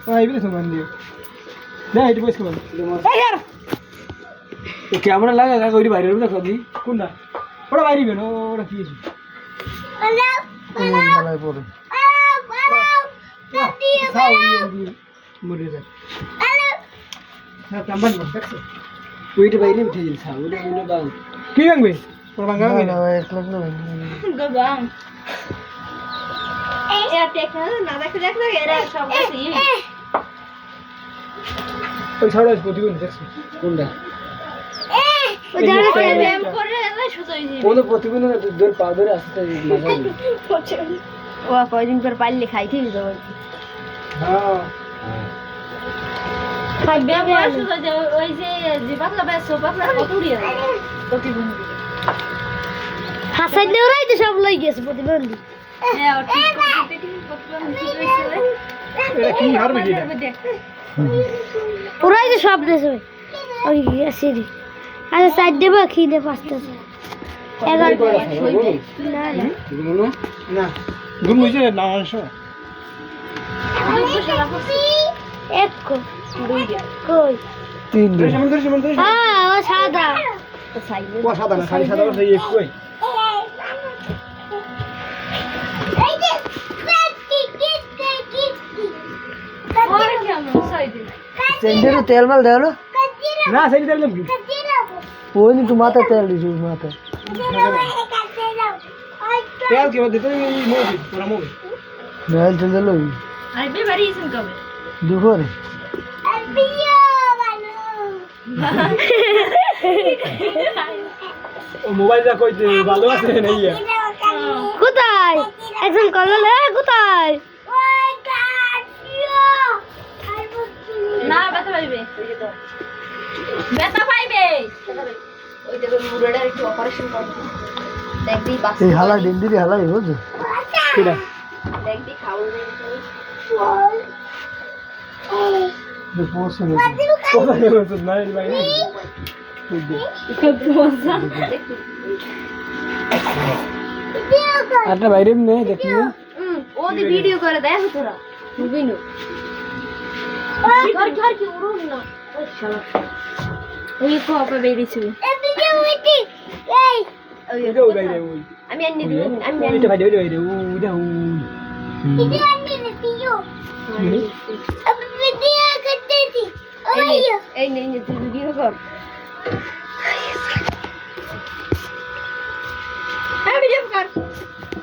ভাই বিলে সমান দিও না এটা বস করুন এই यार এই ক্যামেরা লাগা কইরি বাইরে না কবি কোনটা ওটা বাইরে বেনো ওটা কি আছে ভালো পড়ে মরে যায় না কাম্বান দেখছো ওইটা বাইরে উঠে গেল সা ওটা ওটা বাং কি ভাঙবে ওটা ভাঙা না এক লাখ না গবাং এই টেকনোলজি না দেখে দেখো এরা সব আছে ওই ছাড়া প্রতিদিন দেখছো কোনটা ওই যারা ব্যায়াম করে এরা সুতোই দিবে কোন প্রতিদিন দূর পা ধরে আসতে মজা নেই ও কয়দিন পর পাইলে খাইতে দিতে বলছি হ্যাঁ খাই ব্যায়াম করে যে ওই যে পাতলা ব্যাস পাতলা কতুরিয়া প্রতিবন্ধী হাসাই দেওরাই তো সব লই গেছে প্রতিবন্ধী হ্যাঁ ও ঠিক প্রতিবন্ধী হইছে এটা কি হারবে কি ওরাই তো সব দেশে ওই আসেরি আচ্ছা সাইড দেবা খিদে পাঁচটা 11 না না না গুণ হইছে না আসো এক কই তিন সমান হ্যাঁ ও সাদা ও সাদা না খালি সাদা সেই এক কই सेंटर तेल माल दे लो না সেই তেল দেব কি वो नहीं तुम माता तेल दीजिए माता তেল কি দিতে এই মোবি পুরা মোবি मैं तेल दे लो আরে বেবারি ইসেন কবে देखो रे ও মোবাইলটা কই ভালো আছে না ইয়া কোথায় একজন কল কোথায় না ব্যথা পাইবে ব্যথা পাইবে ওই দেখো মুড়াটা একটু অপারেশন করব দেখবি বাস ये हाला डिंडी रे हाला हो जो কিডা দেখবি খাও ये पोस में কোথা গেল তো নাই ভাই কত মজা আটা বাইরে নে দেখি ও দি ভিডিও করে দেখো তোরা বুঝিনো ঘর ঘর কি উড়ুন না ও শালা ওই কো আপা বেরিয়েছে এই এটা ওই বাইরে ওই আমি আনি দিই আমি এটা বাইরে বাইরে ওইটা ওই এই নেই তুই ভিডিও কর ভিডিও কর